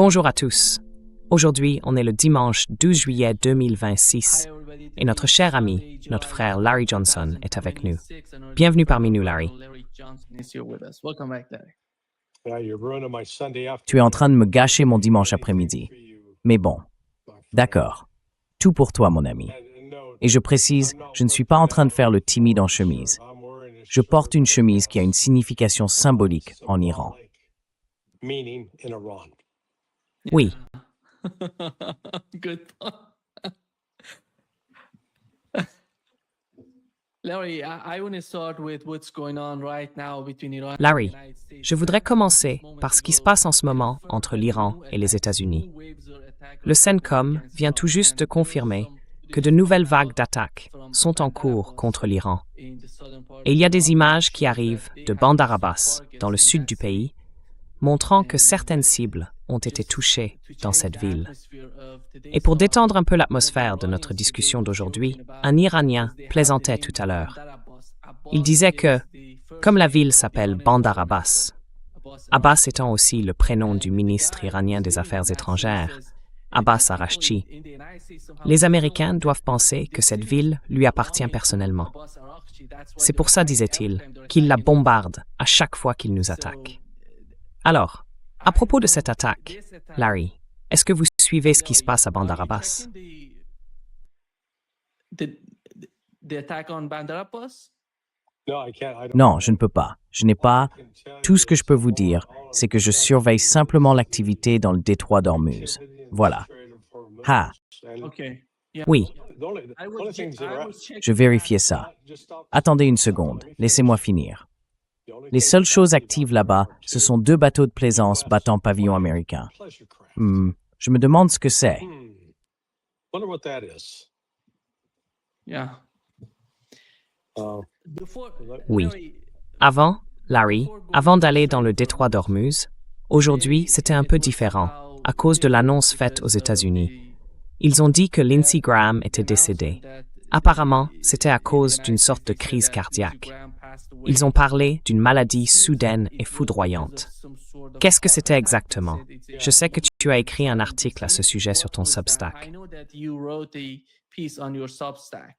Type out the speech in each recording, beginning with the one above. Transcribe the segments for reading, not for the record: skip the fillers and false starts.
Bonjour à tous. Aujourd'hui, on est le dimanche 12 juillet 2026 et notre cher ami, notre frère Larry Johnson est avec nous. Bienvenue parmi nous, Larry. Tu es en train de me gâcher mon dimanche après-midi. Mais bon, d'accord. Tout pour toi, mon ami. Et je précise, je ne suis pas en train de faire le timide en chemise. Je porte une chemise qui a une signification symbolique en Iran. Oui, Good thought. Larry, I want to start with what's going on right now between Iran and Larry, the United States. je voudrais commencer par ce qui se passe en ce moment entre l'Iran et les États-Unis. Le CENTCOM vient tout juste de confirmer que de nouvelles vagues d'attaques sont en cours contre l'Iran. Et il y a des images qui arrivent de Bandar Abbas, dans le sud du pays, montrant que certaines cibles ont été touchées dans cette ville. Et pour détendre un peu l'atmosphère de notre discussion d'aujourd'hui, un Iranien plaisantait tout à l'heure. Il disait que, comme la ville s'appelle Bandar Abbas, Abbas étant aussi le prénom du ministre iranien des Affaires étrangères, Abbas Araghchi, les Américains doivent penser que cette ville lui appartient personnellement. C'est pour ça, disait-il, qu'ils la bombardent à chaque fois qu'ils nous attaquent. Alors, à propos de cette attaque, Larry, est-ce que vous suivez ce qui se passe à Bandar Abbas? The attack on Bandar Abbas? Non, je ne peux pas. Je n'ai pas... Tout ce que je peux vous dire, c'est que je surveille simplement l'activité dans le détroit d'Ormuz. Voilà. Ah, Okay. Yeah. Oui, I was checking je vérifiais ça. Attendez une seconde, laissez-moi finir. Les seules choses actives là-bas, ce sont 2 bateaux de plaisance battant pavillon américain. Je me demande ce que c'est. Yeah. Before, Oui. Larry, Larry, avant d'aller dans le détroit d'Ormuz, aujourd'hui, c'était un peu différent, à cause de l'annonce faite aux États-Unis. Ils ont dit que Lindsey Graham était décédé. Apparemment, c'était à cause d'une sorte de crise cardiaque. Ils ont parlé d'une maladie soudaine et foudroyante. Qu'est-ce que c'était exactement? Je sais que tu as écrit un article à ce sujet sur ton Substack. I know that you wrote a piece on your Substack.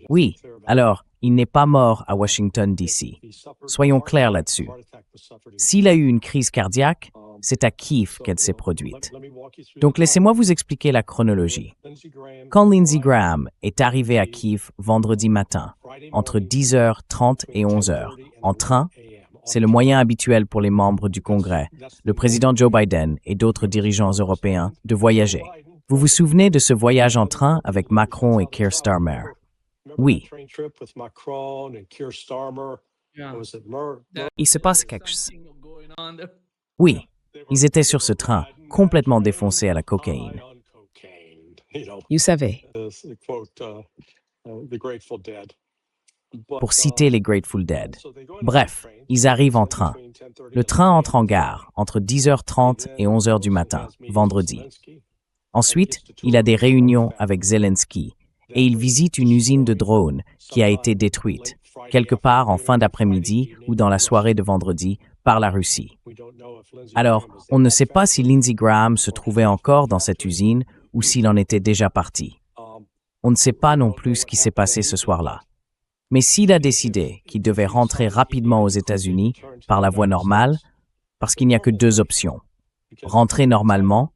Oui, alors, il n'est pas mort à Washington, D.C. Soyons clairs là-dessus. S'il a eu une crise cardiaque, c'est à Kiev qu'elle s'est produite. Donc laissez-moi vous expliquer la chronologie. Quand Lindsey Graham est arrivé à Kiev vendredi matin, entre 10h30 et 11h, en train, c'est le moyen habituel pour les membres du Congrès, le président Joe Biden et d'autres dirigeants européens de voyager. Vous vous souvenez de ce voyage en train avec Macron et Keir Starmer? Oui. Yeah. Il se passe quelque chose. Going on there. Oui, ils étaient sur ce train, complètement défoncés à la cocaïne. Vous savez, Pour citer les Grateful Dead. Bref, ils arrivent en train. Le train entre en gare entre 10h30 et 11h du matin, vendredi. Ensuite, il a des réunions avec Zelensky et il visite une usine de drones qui a été détruite, quelque part en fin d'après-midi ou dans la soirée de vendredi, par la Russie. Alors, on ne sait pas si Lindsey Graham se trouvait encore dans cette usine ou s'il en était déjà parti. On ne sait pas non plus ce qui s'est passé ce soir-là. Mais s'il a décidé qu'il devait rentrer rapidement aux États-Unis par la voie normale, parce qu'il n'y a que 2 options, rentrer normalement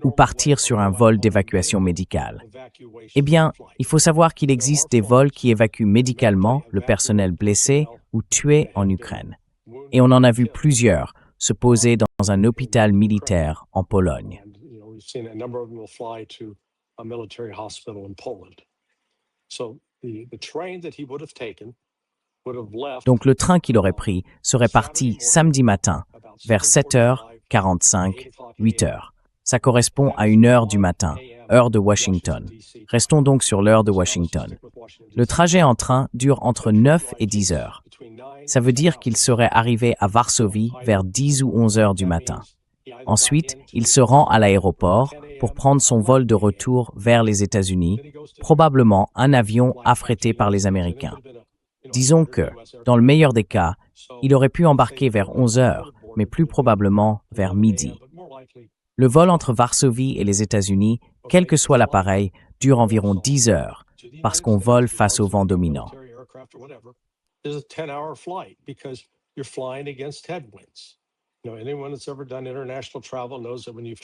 ou partir sur un vol d'évacuation médicale. Eh bien, il faut savoir qu'il existe des vols qui évacuent médicalement le personnel blessé ou tué en Ukraine. Et on en a vu plusieurs se poser dans un hôpital militaire en Pologne. Donc le train qu'il aurait pris serait parti samedi matin, vers 7h45, 8h. Ça correspond à 1h du matin, heure de Washington. Restons donc sur l'heure de Washington. Le trajet en train dure entre 9 et 10 heures. Ça veut dire qu'il serait arrivé à Varsovie vers 10 ou 11 heures du matin. Ensuite, il se rend à l'aéroport pour prendre son vol de retour vers les États-Unis, probablement un avion affrété par les Américains. Disons que, dans le meilleur des cas, Il aurait pu embarquer vers 11 heures, mais plus probablement vers midi. Le vol entre Varsovie et les États-Unis, quel que soit l'appareil, dure environ 10 heures, parce qu'on vole face au vent dominant.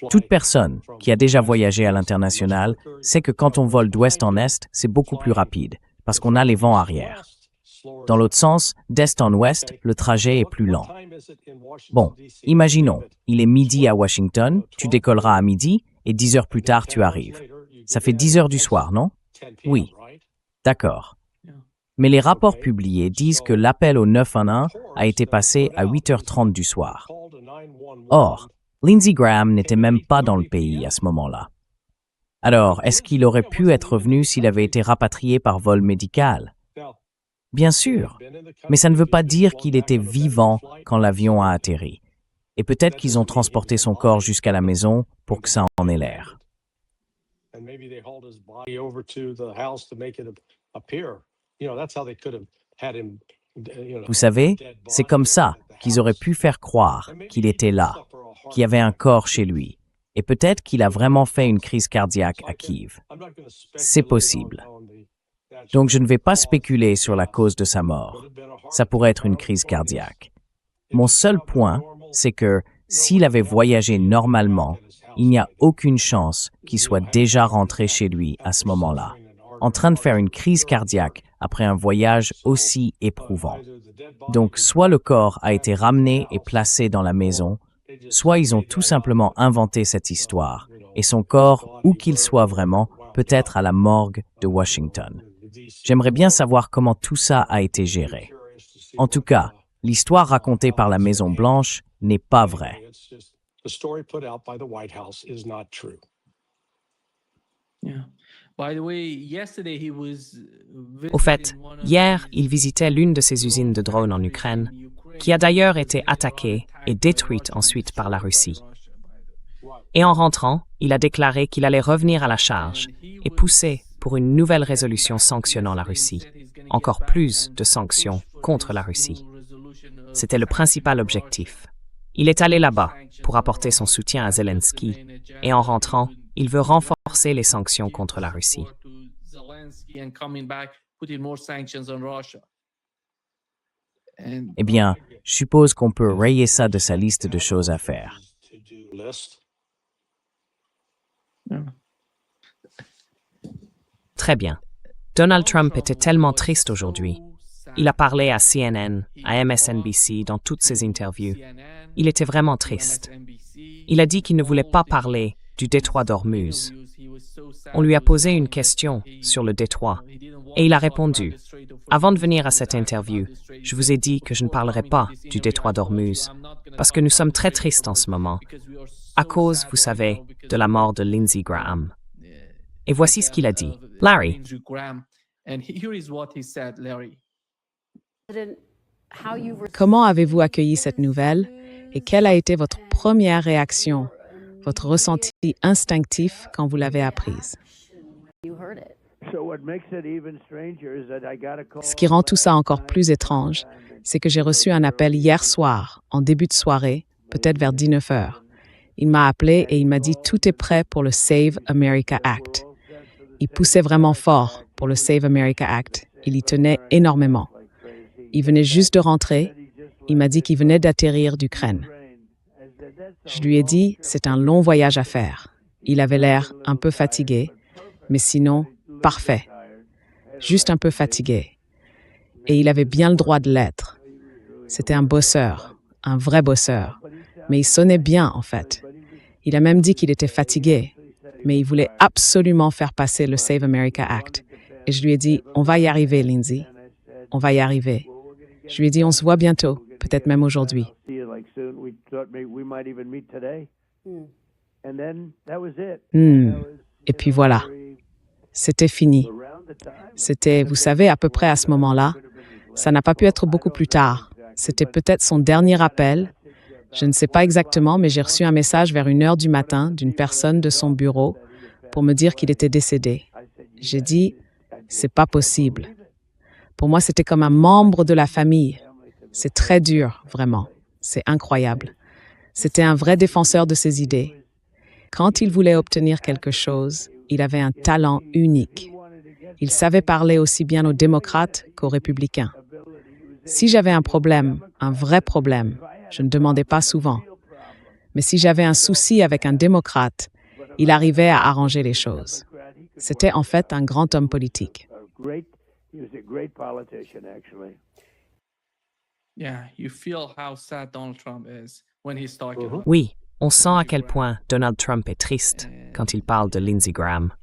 Toute personne qui a déjà voyagé à l'international sait que quand on vole d'ouest en est, c'est beaucoup plus rapide, parce qu'on a les vents arrière. Dans l'autre sens, d'est en ouest, le trajet est plus lent. Bon, imaginons, il est midi à Washington, tu décolleras à midi, et 10 heures plus tard, tu arrives. Ça fait 10 heures du soir, non? Oui. D'accord. Mais les rapports publiés disent que l'appel au 911 a été passé à 8h30 du soir. Or, Lindsey Graham n'était même pas dans le pays à ce moment-là. Alors, est-ce qu'il aurait pu être revenu s'il avait été rapatrié par vol médical? Bien sûr, mais ça ne veut pas dire qu'il était vivant quand l'avion a atterri. Et peut-être qu'ils ont transporté son corps jusqu'à la maison pour que ça en ait l'air. Vous savez, c'est comme ça qu'ils auraient pu faire croire qu'il était là, qu'il y avait un corps chez lui. Et peut-être qu'il a vraiment fait une crise cardiaque à Kiev. C'est possible. Donc je ne vais pas spéculer sur la cause de sa mort. Ça pourrait être une crise cardiaque. Mon seul point, c'est que s'il avait voyagé normalement, il n'y a aucune chance qu'il soit déjà rentré chez lui à ce moment-là, en train de faire une crise cardiaque après un voyage aussi éprouvant. Donc soit le corps a été ramené et placé dans la maison, soit ils ont tout simplement inventé cette histoire, et son corps, où qu'il soit vraiment, peut être à la morgue de Washington. J'aimerais bien savoir comment tout ça a été géré. En tout cas, l'histoire racontée par la Maison-Blanche n'est pas vraie. Au fait, hier, il visitait l'une de ces usines de drones en Ukraine, qui a d'ailleurs été attaquée et détruite ensuite par la Russie. Et en rentrant, il a déclaré qu'il allait revenir à la charge et pousser pour une nouvelle résolution sanctionnant la Russie, encore plus de sanctions contre la Russie. C'était le principal objectif. Il est allé là-bas pour apporter son soutien à Zelensky et en rentrant, il veut renforcer les sanctions contre la Russie. Eh bien, je suppose qu'on peut rayer ça de sa liste de choses à faire. Très bien. Donald Trump était tellement triste aujourd'hui. Il a parlé à CNN, à MSNBC, dans toutes ses interviews. Il était vraiment triste. Il a dit qu'il ne voulait pas parler du détroit d'Ormuz. On lui a posé une question sur le détroit et il a répondu « Avant de venir à cette interview, je vous ai dit que je ne parlerai pas du détroit d'Ormuz parce que nous sommes très tristes en ce moment, à cause, vous savez, de la mort de Lindsey Graham. » Et voici ce qu'il a dit. Larry. Comment avez-vous accueilli cette nouvelle et quelle a été votre première réaction, votre ressenti instinctif quand vous l'avez apprise? Ce qui rend tout ça encore plus étrange, c'est que j'ai reçu un appel hier soir, en début de soirée, peut-être vers 19 heures. Il m'a appelé et il m'a dit « Tout est prêt pour le Save America Act ». Il poussait vraiment fort pour le Save America Act. Il y tenait énormément. Il venait juste de rentrer. Il m'a dit qu'il venait d'atterrir d'Ukraine. Je lui ai dit, c'est un long voyage à faire. Il avait l'air un peu fatigué, mais sinon, parfait. Juste un peu fatigué. Et il avait bien le droit de l'être. C'était un bosseur, un vrai bosseur. Mais il sonnait bien, en fait. Il a même dit qu'il était fatigué, mais il voulait absolument faire passer le Save America Act. Et je lui ai dit, on va y arriver, Lindsey. On va y arriver. Je lui ai dit, on se voit bientôt, peut-être même aujourd'hui. Et puis voilà, c'était fini. C'était, vous savez, à peu près à ce moment-là. Ça n'a pas pu être beaucoup plus tard. C'était peut-être son dernier appel. Je ne sais pas exactement, mais j'ai reçu un message vers 1h du matin d'une personne de son bureau pour me dire qu'il était décédé. J'ai dit, c'est pas possible. Pour moi, c'était comme un membre de la famille. C'est très dur, vraiment. C'est incroyable. C'était un vrai défenseur de ses idées. Quand il voulait obtenir quelque chose, il avait un talent unique. Il savait parler aussi bien aux démocrates qu'aux républicains. Si j'avais un problème, un vrai problème, je ne demandais pas souvent. Mais si j'avais un souci avec un démocrate, il arrivait à arranger les choses. C'était en fait un grand homme politique. Yeah, you feel how sad Donald Trump is when he's talking about Oui, on sent à quel point Donald Trump est triste quand il parle de Lindsey Graham.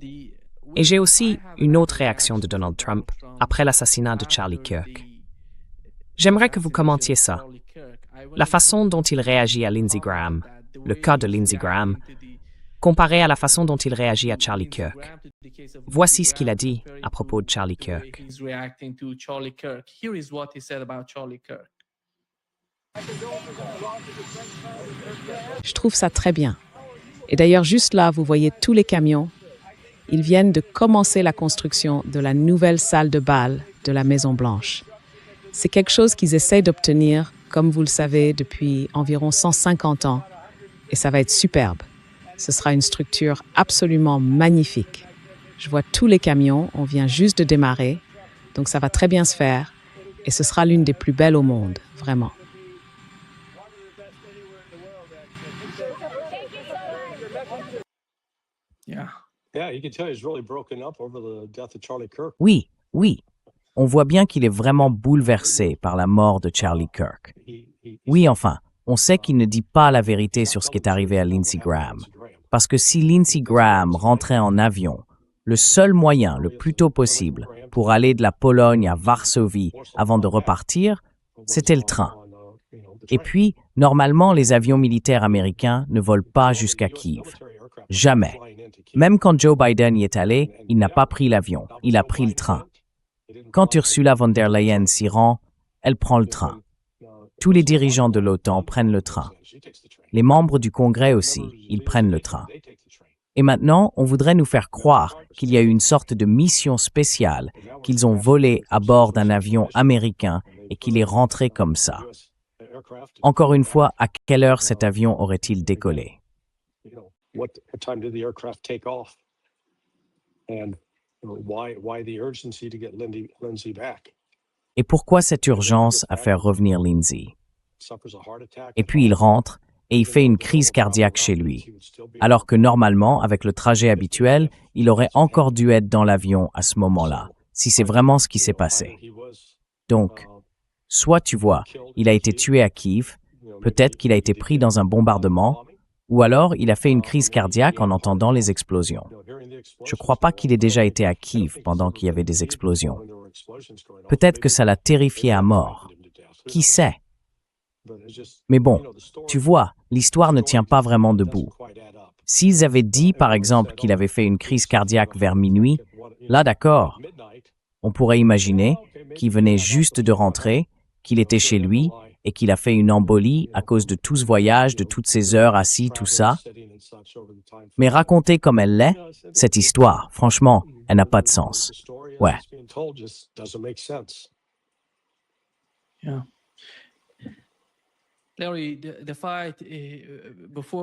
the. Et j'ai aussi une autre réaction de Donald Trump après l'assassinat de Charlie Kirk. J'aimerais que vous commentiez ça. La façon dont il réagit à Lindsey Graham, le cas de Lindsey Graham, comparé à la façon dont il réagit à Charlie Kirk. Voici ce qu'il a dit à propos de Charlie Kirk. He's reacting to Charlie Kirk. Here is what he said about Charlie Kirk. Je trouve ça très bien. Et d'ailleurs, juste là, vous voyez tous les camions. Ils viennent de commencer la construction de la nouvelle salle de bal de la Maison-Blanche. C'est quelque chose qu'ils essayent d'obtenir, comme vous le savez, depuis environ 150 ans. Et ça va être superbe. Ce sera une structure absolument magnifique. Je vois tous les camions, on vient juste de démarrer, donc ça va très bien se faire. Et ce sera l'une des plus belles au monde, vraiment. Yeah. Yeah, you can tell he's really broken up over the death of Charlie Kirk. Oui, oui. On voit bien qu'il est vraiment bouleversé par la mort de Charlie Kirk. Oui, enfin, on sait qu'il ne dit pas la vérité sur ce qui est arrivé à Lindsey Graham. Parce que si Lindsey Graham rentrait en avion, le seul moyen, le plus tôt possible, pour aller de la Pologne à Varsovie avant de repartir, c'était le train. Et puis, normalement, les avions militaires américains ne volent pas jusqu'à Kiev. Jamais. Même quand Joe Biden y est allé, il n'a pas pris l'avion, il a pris le train. Quand Ursula von der Leyen s'y rend, elle prend le train. Tous les dirigeants de l'OTAN prennent le train. Les membres du Congrès aussi, ils prennent le train. Et maintenant, on voudrait nous faire croire qu'il y a eu une sorte de mission spéciale, qu'ils ont volé à bord d'un avion américain et qu'il est rentré comme ça. Encore une fois, à quelle heure cet avion aurait-il décollé? What time did the aircraft take off? And why the urgency to get Lindsey back? Et pourquoi cette urgence à faire revenir Lindsey? Suffers a heart attack. Et puis il rentre et il fait une crise cardiaque chez lui. Alors que normalement, avec le trajet habituel, il aurait encore dû être dans l'avion à ce moment-là, si c'est vraiment ce qui s'est passé. Donc, soit tu vois, il a été tué à Kiev, peut-être qu'il a été pris dans un bombardement, ou alors il a fait une crise cardiaque en entendant les explosions. Je ne crois pas qu'il ait déjà été à Kiev pendant qu'il y avait des explosions. Peut-être que ça l'a terrifié à mort. Qui sait? Mais bon, tu vois, l'histoire ne tient pas vraiment debout. S'ils avaient dit, par exemple, qu'il avait fait une crise cardiaque vers minuit, là d'accord, on pourrait imaginer qu'il venait juste de rentrer, qu'il était chez lui et qu'il a fait une embolie à cause de tout ce voyage, de toutes ces heures assis, tout ça. Mais racontée comme elle l'est, cette histoire, franchement, elle n'a pas de sens. Ouais. Yeah.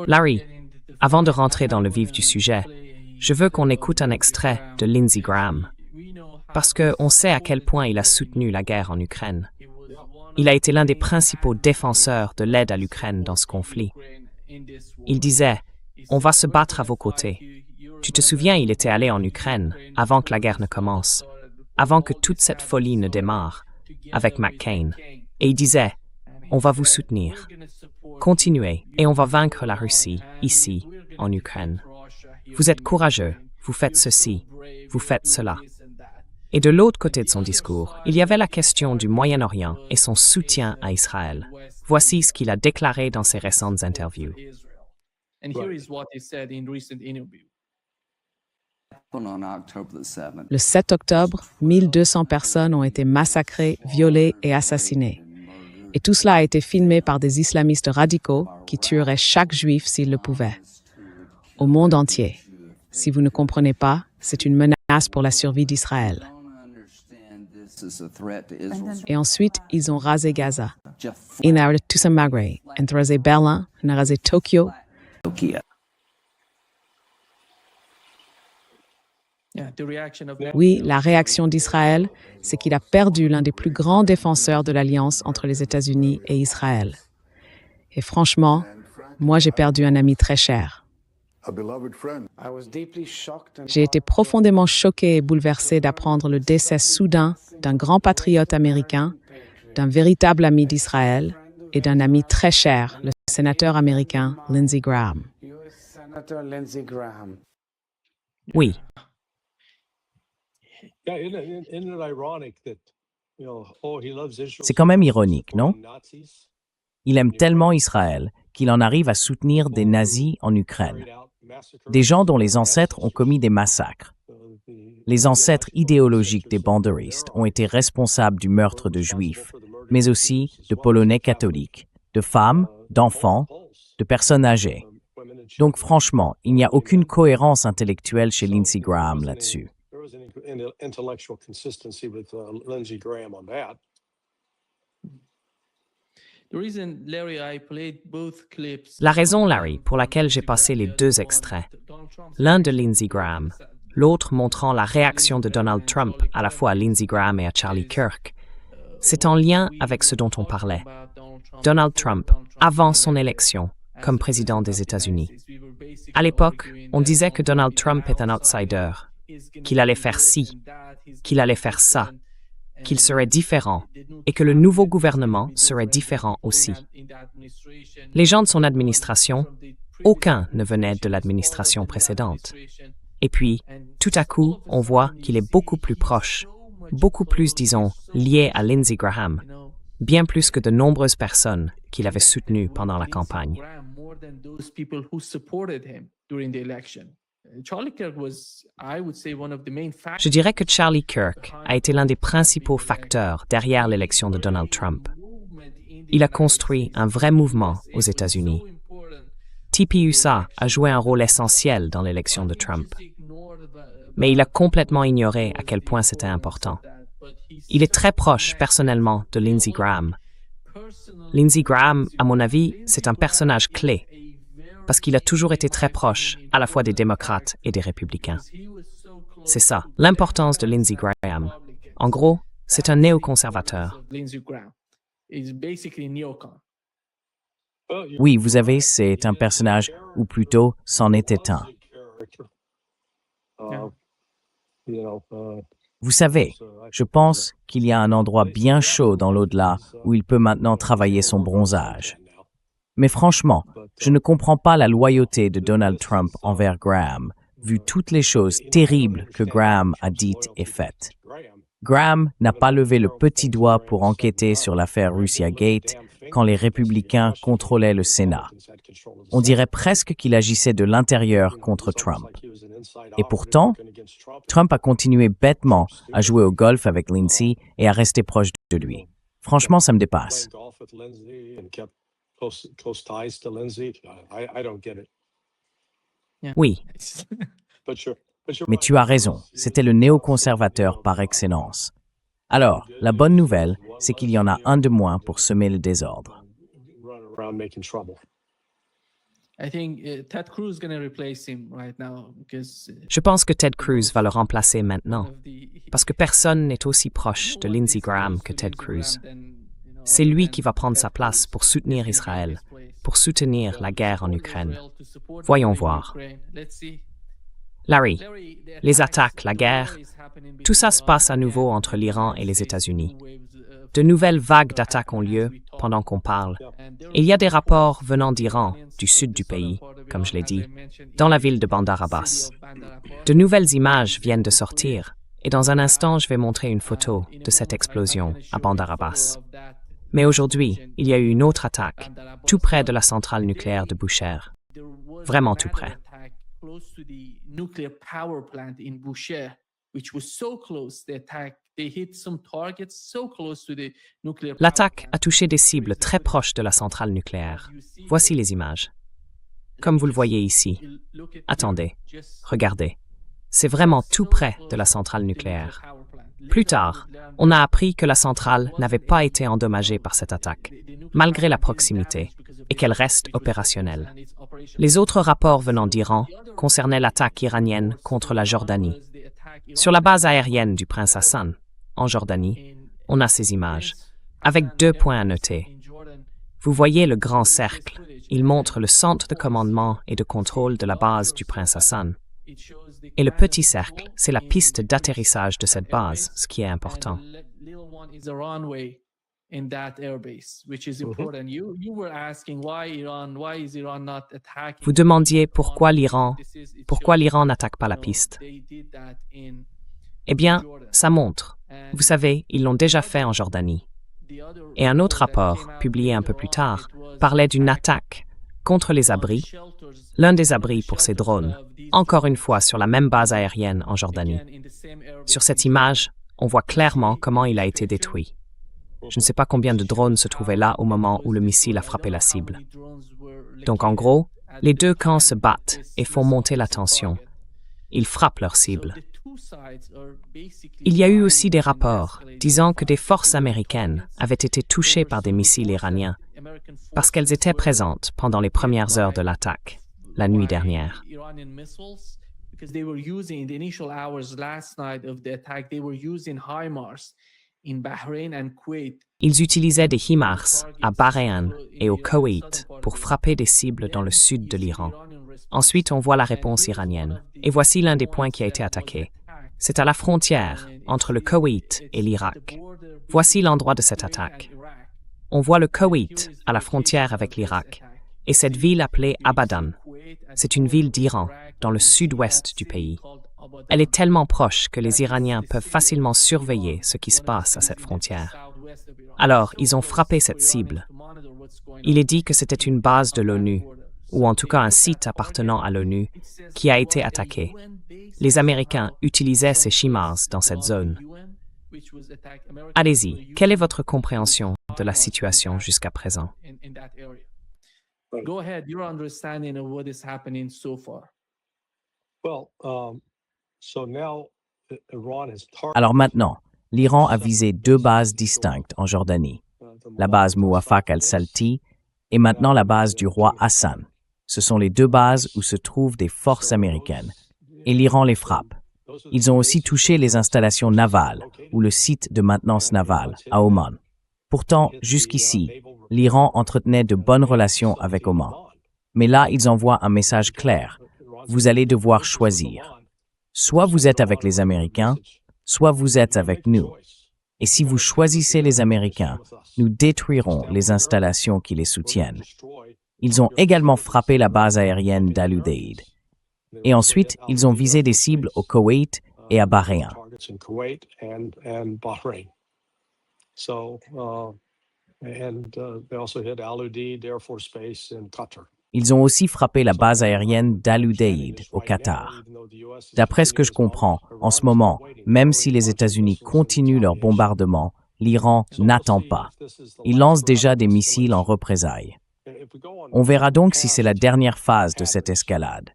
Larry, avant de rentrer dans le vif du sujet, je veux qu'on écoute un extrait de Lindsey Graham, parce qu'on sait à quel point il a soutenu la guerre en Ukraine. Il a été l'un des principaux défenseurs de l'aide à l'Ukraine dans ce conflit. Il disait « On va se battre à vos côtés ». Tu te souviens, il était allé en Ukraine avant que la guerre ne commence, avant que toute cette folie ne démarre, avec McCain. Et il disait « On va vous soutenir. Continuez et on va vaincre la Russie, ici, en Ukraine. Vous êtes courageux, vous faites ceci, vous faites cela. » Et de l'autre côté de son discours, il y avait la question du Moyen-Orient et son soutien à Israël. Voici ce qu'il a déclaré dans ses récentes interviews. And here is what he said in recent interview. Le 7 octobre, 1200 personnes ont été massacrées, violées et assassinées. Et tout cela a été filmé par des islamistes radicaux qui tueraient chaque juif s'ils le pouvaient. Au monde entier. Si vous ne comprenez pas, c'est une menace pour la survie d'Israël. Et ensuite, ils ont rasé Gaza. Ils ont rasé tout Maghreb. Ils ont rasé Berlin, ils ont rasé Tokyo. Oui, la réaction d'Israël, c'est qu'il a perdu l'un des plus grands défenseurs de l'alliance entre les États-Unis et Israël. Et franchement, moi, j'ai perdu un ami très cher. J'ai été profondément choqué et bouleversé d'apprendre le décès soudain d'un grand patriote américain, d'un véritable ami d'Israël et d'un ami très cher, le sénateur américain Lindsey Graham. Oui, C'est quand même ironique, non? Il aime tellement Israël qu'il en arrive à soutenir des nazis en Ukraine, des gens dont les ancêtres ont commis des massacres. Les ancêtres idéologiques des banderistes ont été responsables du meurtre de Juifs, mais aussi de Polonais catholiques, de femmes, d'enfants, de personnes âgées. Donc franchement, il n'y a aucune cohérence intellectuelle chez Lindsey Graham là-dessus. la raison, Larry, pour laquelle j'ai passé les deux extraits, l'un de Lindsey Graham, l'autre montrant la réaction de Donald Trump à la fois à Lindsey Graham et à Charlie Kirk, c'est en lien avec ce dont on parlait. Donald Trump, avant son élection comme président des États-Unis. À l'époque, on disait que Donald Trump est un outsider, qu'il allait faire ci, qu'il allait faire ça, qu'il serait différent et que le nouveau gouvernement serait différent aussi. Les gens de son administration, aucun ne venait de l'administration précédente. Et puis, tout à coup, on voit qu'il est beaucoup plus proche, beaucoup plus, disons, lié à Lindsey Graham, bien plus que de nombreuses personnes qu'il avait soutenues pendant la campagne. Je dirais que Charlie Kirk a été l'un des principaux facteurs derrière l'élection de Donald Trump. Il a construit un vrai mouvement aux États-Unis. TPUSA a joué un rôle essentiel dans l'élection de Trump. Mais il a complètement ignoré à quel point c'était important. Il est très proche personnellement de Lindsey Graham. Lindsey Graham, à mon avis, c'est un personnage clé parce qu'il a toujours été très proche à la fois des démocrates et des républicains. C'est ça, l'importance de Lindsey Graham. En gros, c'est un néoconservateur. Oui, vous avez, c'est un personnage, ou plutôt, c'en était un. Vous savez, je pense qu'il y a un endroit bien chaud dans l'au-delà où il peut maintenant travailler son bronzage. Mais franchement, je ne comprends pas la loyauté de Donald Trump envers Graham, vu toutes les choses terribles que Graham a dites et faites. Graham n'a pas levé le petit doigt pour enquêter sur l'affaire Russiagate quand les républicains contrôlaient le Sénat. On dirait presque qu'il agissait de l'intérieur contre Trump. Et pourtant, Trump a continué bêtement à jouer au golf avec Lindsey et à rester proche de lui. Franchement, ça me dépasse. Oui, Mais tu as raison, c'était le néoconservateur par excellence. Alors, la bonne nouvelle, c'est qu'il y en a un de moins pour semer le désordre. je pense que Ted Cruz va le remplacer maintenant, parce que personne n'est aussi proche de Lindsey Graham que Ted Cruz. C'est lui qui va prendre sa place pour soutenir Israël, pour soutenir la guerre en Ukraine. Voyons voir. Larry, les attaques, la guerre, tout ça se passe à nouveau entre l'Iran et les États-Unis. De nouvelles vagues d'attaques ont lieu pendant qu'on parle. Il y a des rapports venant d'Iran, du sud du pays, comme je l'ai dit, dans la ville de Bandar Abbas. De nouvelles images viennent de sortir, et dans un instant, je vais montrer une photo de cette explosion à Bandar Abbas. Mais aujourd'hui, il y a eu une autre attaque, tout près de la centrale nucléaire de Bushehr. Vraiment tout près. L'attaque a touché des cibles très proches de la centrale nucléaire. Voici les images. Comme vous le voyez ici. Attendez, regardez. C'est vraiment tout près de la centrale nucléaire. Plus tard, on a appris que la centrale n'avait pas été endommagée par cette attaque, malgré la proximité, et qu'elle reste opérationnelle. Les autres rapports venant d'Iran concernaient l'attaque iranienne contre la Jordanie. Sur la base aérienne du prince Hassan, en Jordanie, on a ces images, avec 2 points à noter. Vous voyez le grand cercle. Il montre le centre de commandement et de contrôle de la base du prince Hassan. Et le petit cercle, c'est la piste d'atterrissage de cette base, ce qui est important. Vous demandiez pourquoi l'Iran n'attaque pas la piste. Eh bien, ça montre. Vous savez, ils l'ont déjà fait en Jordanie. Et un autre rapport, publié un peu plus tard, parlait d'une attaque contre les abris, l'un des abris pour ces drones, encore une fois sur la même base aérienne en Jordanie. Sur cette image, on voit clairement comment il a été détruit. Je ne sais pas combien de drones se trouvaient là au moment où le missile a frappé la cible. Donc en gros, les deux camps se battent et font monter la tension. Ils frappent leur cible. Il y a eu aussi des rapports disant que des forces américaines avaient été touchées par des missiles iraniens parce qu'elles étaient présentes pendant les premières heures de l'attaque, la nuit dernière. Ils utilisaient des HIMARS à Bahreïn et au Koweït pour frapper des cibles dans le sud de l'Iran. Ensuite, on voit la réponse iranienne. Et voici l'un des points qui a été attaqué. C'est à la frontière entre le Koweït et l'Irak. Voici l'endroit de cette attaque. On voit le Koweït à la frontière avec l'Irak et cette ville appelée Abadan. C'est une ville d'Iran, dans le sud-ouest du pays. Elle est tellement proche que les Iraniens peuvent facilement surveiller ce qui se passe à cette frontière. Alors, ils ont frappé cette cible. Il est dit que c'était une base de l'ONU, ou en tout cas un site appartenant à l'ONU, qui a été attaqué. Les Américains utilisaient ces HIMARS dans cette zone. Allez-y, quelle est votre compréhension de la situation jusqu'à présent? Go ahead, your understanding of what is happening so far. Alors maintenant, l'Iran a visé 2 bases distinctes en Jordanie, la base Muwafaq al-Salti et maintenant la base du roi Hassan. Ce sont les 2 bases où se trouvent des forces américaines, et l'Iran les frappe. Ils ont aussi touché les installations navales ou le site de maintenance navale à Oman. Pourtant, jusqu'ici, l'Iran entretenait de bonnes relations avec Oman. Mais là, ils envoient un message clair. Vous allez devoir choisir. Soit vous êtes avec les Américains, soit vous êtes avec nous. Et si vous choisissez les Américains, nous détruirons les installations qui les soutiennent. Ils ont également frappé la base aérienne d'Al-Udeid. Et ensuite, ils ont visé des cibles au Koweït et à Bahreïn. Ils ont aussi frappé la base aérienne d'Al-Udeid au Qatar. D'après ce que je comprends, en ce moment, même si les États-Unis continuent leur bombardement, l'Iran n'attend pas. Il lance déjà des missiles en représailles. On verra donc si c'est la dernière phase de cette escalade.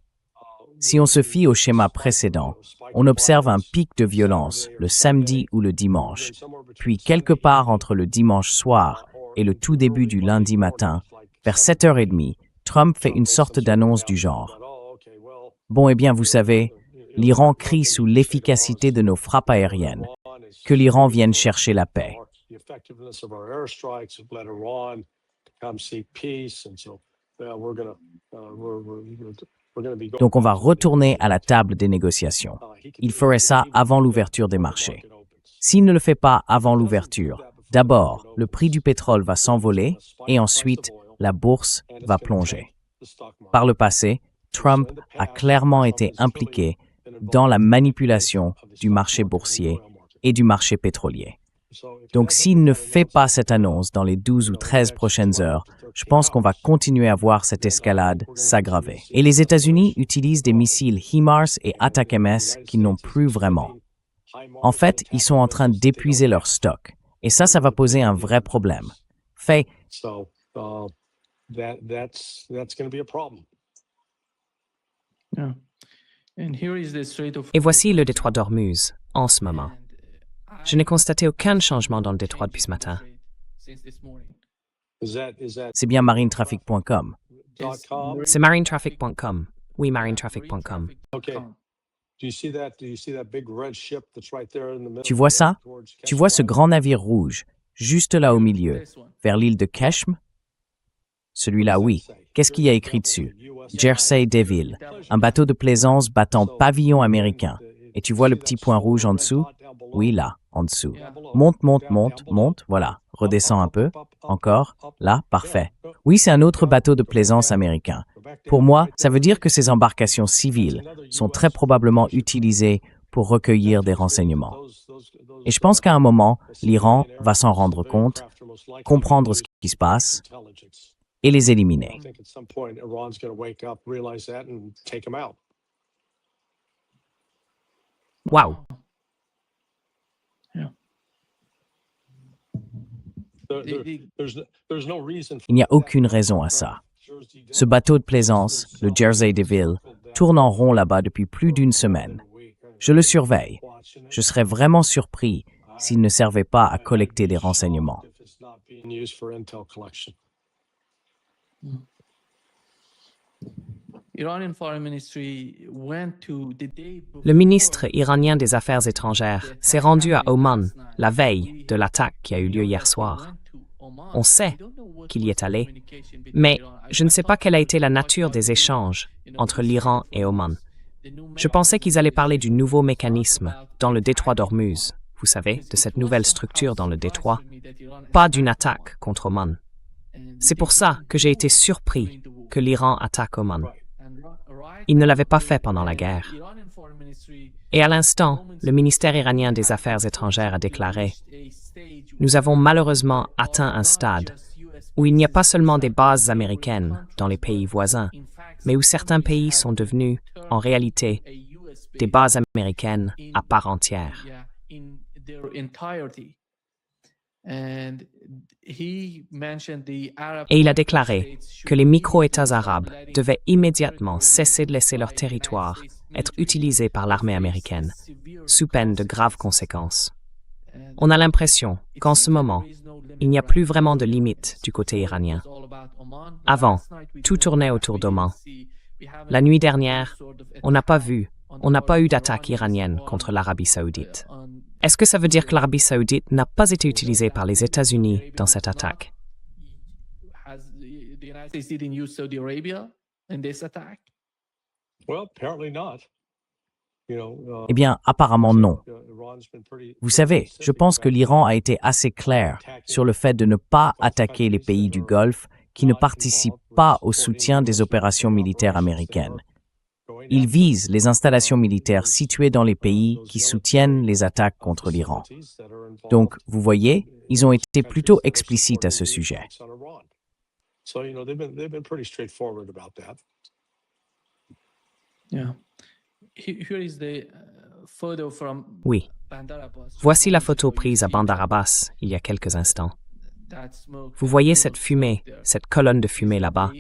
Si on se fie au schéma précédent, on observe un pic de violence le samedi ou le dimanche, puis quelque part entre le dimanche soir et le tout début du lundi matin, vers 7h30, Trump fait une sorte d'annonce du genre. Bon, eh bien, vous savez, l'Iran crie sous l'efficacité de nos frappes aériennes, que l'Iran vienne chercher la paix. Donc on va retourner à la table des négociations. Il ferait ça avant l'ouverture des marchés. S'il ne le fait pas avant l'ouverture, d'abord, le prix du pétrole va s'envoler et ensuite, la bourse va plonger. Par le passé, Trump a clairement été impliqué dans la manipulation du marché boursier et du marché pétrolier. Donc s'il ne fait pas cette annonce dans les 12 ou 13 prochaines heures, je pense qu'on va continuer à voir cette escalade s'aggraver. Et les États-Unis utilisent des missiles HIMARS et ATACMS qui n'ont plus vraiment. En fait, ils sont en train d'épuiser leur stock. Et ça va poser un vrai problème. Fait. Et voici le détroit d'Ormuz, en ce moment. Je n'ai constaté aucun changement dans le détroit depuis ce matin. C'est bien marinetraffic.com. C'est marinetraffic.com. Oui, marinetraffic.com. Okay. Do you see that? Do you see that big red ship that's right there in the middle? Tu vois ça? Tu vois ce grand navire rouge, juste là au milieu, vers l'île de Keshm? Celui-là, oui. Qu'est-ce qu'il y a écrit dessus? Jersey Devil, un bateau de plaisance battant pavillon américain. Et tu vois le petit point rouge en dessous? Oui, là, en dessous. Monte, monte, monte, monte, voilà. Redescends un peu. Encore. Là, parfait. Oui, c'est un autre bateau de plaisance américain. Pour moi, ça veut dire que ces embarcations civiles sont très probablement utilisées pour recueillir des renseignements. Et je pense qu'à un moment, l'Iran va s'en rendre compte, comprendre ce qui se passe et les éliminer. I think at some point Iran's going to wake up, realize that, and take them out. Wow! There's no reason for Il n'y a aucune raison à ça. Ce bateau de plaisance, le Jersey Devil, tourne en rond là-bas depuis plus d'une semaine. Je le surveille. Je serais vraiment surpris s'il ne servait pas à collecter des renseignements. if it's not being used for intel collection. Le ministre iranien des Affaires étrangères s'est rendu à Oman la veille de l'attaque qui a eu lieu hier soir. On sait qu'il y est allé, mais je ne sais pas quelle a été la nature des échanges entre l'Iran et Oman. Je pensais qu'ils allaient parler du nouveau mécanisme dans le détroit d'Ormuz, vous savez, de cette nouvelle structure dans le détroit, pas d'une attaque contre Oman. C'est pour ça que j'ai été surpris que l'Iran attaque Oman. Il ne l'avait pas fait pendant la guerre. Et à l'instant, le ministère iranien des Affaires étrangères a déclaré « Nous avons malheureusement atteint un stade où il n'y a pas seulement des bases américaines dans les pays voisins, mais où certains pays sont devenus, en réalité, des bases américaines à part entière. » Et il a déclaré que les micro-États arabes devaient immédiatement cesser de laisser leur territoire être utilisé par l'armée américaine, sous peine de graves conséquences. On a l'impression qu'en ce moment, il n'y a plus vraiment de limite du côté iranien. Avant, tout tournait autour d'Oman. La nuit dernière, on n'a pas eu d'attaque iranienne contre l'Arabie saoudite. Est-ce que ça veut dire que l'Arabie saoudite n'a pas été utilisée par les États-Unis dans cette attaque? Well, apparently not. Eh bien, apparemment non. Vous savez, je pense que l'Iran a été assez clair sur le fait de ne pas attaquer les pays du Golfe qui ne participent pas au soutien des opérations militaires américaines. Ils visent les installations militaires situées dans les pays qui soutiennent les attaques contre l'Iran. Donc, vous voyez, ils ont été plutôt explicites à ce sujet. So, they've been pretty straightforward about that. Oui. Voici la photo prise à Bandar Abbas il y a quelques instants. Vous voyez cette fumée, cette colonne de fumée là-bas?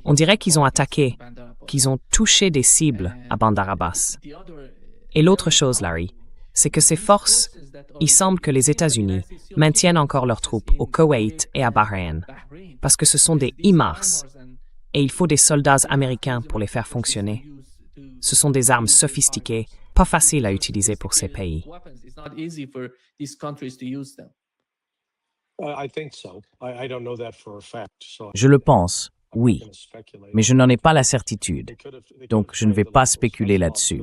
On dirait qu'ils ont attaqué, qu'ils ont touché des cibles à Bandar Abbas. Et l'autre chose, Larry, c'est que ces forces, il semble que les États-Unis maintiennent encore leurs troupes au Koweït et à Bahreïn, parce que ce sont des HIMARS, et il faut des soldats américains pour les faire fonctionner. Ce sont des armes sophistiquées, pas faciles à utiliser pour ces pays. I think so. I don't know that for a fact. So Je le pense, oui, I'm gonna speculate. mais je n'en ai pas la certitude, donc je ne vais pas spéculer là-dessus.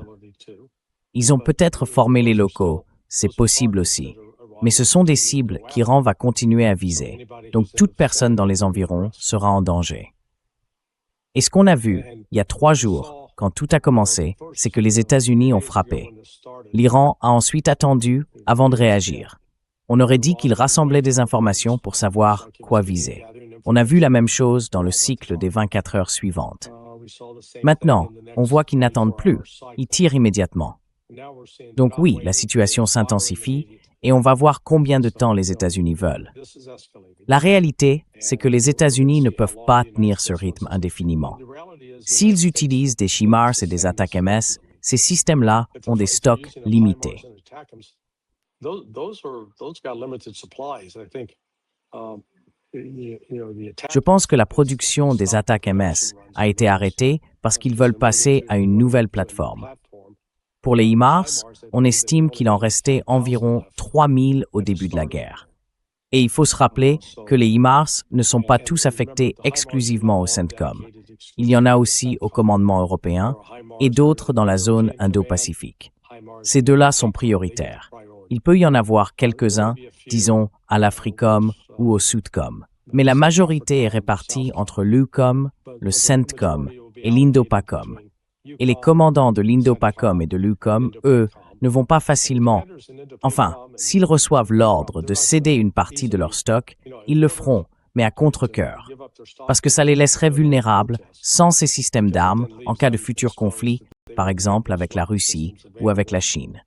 Ils ont peut-être formé les locaux, c'est possible aussi, mais ce sont des cibles qu'Iran va continuer à viser, donc toute personne dans les environs sera en danger. Et ce qu'on a vu, il y a 3 jours, quand tout a commencé, c'est que les États-Unis ont frappé. L'Iran a ensuite attendu avant de réagir. On aurait dit qu'ils rassemblaient des informations pour savoir quoi viser. On a vu la même chose dans le cycle des 24 heures suivantes. Maintenant, on voit qu'ils n'attendent plus, ils tirent immédiatement. Donc oui, la situation s'intensifie et on va voir combien de temps les États-Unis veulent. La réalité, c'est que les États-Unis ne peuvent pas tenir ce rythme indéfiniment. S'ils utilisent des HIMARS et des attaques MS, ces systèmes-là ont des stocks limités. those got limited supplies. I think, Je pense que la production des attaques MS a été arrêtée parce qu'ils veulent passer à une nouvelle plateforme. Pour les HIMARS, on estime qu'il en restait environ 3000 au début de la guerre. Et il faut se rappeler que les HIMARS ne sont pas tous affectés exclusivement au CENTCOM. Il y en a aussi au commandement européen et d'autres dans la zone Indo-Pacifique. Ces deux-là sont prioritaires. Il peut y en avoir quelques-uns, disons, à l'AFRICOM ou au SOUTCOM. Mais la majorité est répartie entre l'EUCOM, le CENTCOM et l'INDOPACOM. Et les commandants de l'INDOPACOM et de l'EUCOM, eux, ne vont pas facilement. Enfin, s'ils reçoivent l'ordre de céder une partie de leur stock, ils le feront, mais à contre-cœur. Parce que ça les laisserait vulnérables, sans ces systèmes d'armes, en cas de futur conflit, par exemple avec la Russie ou avec la Chine.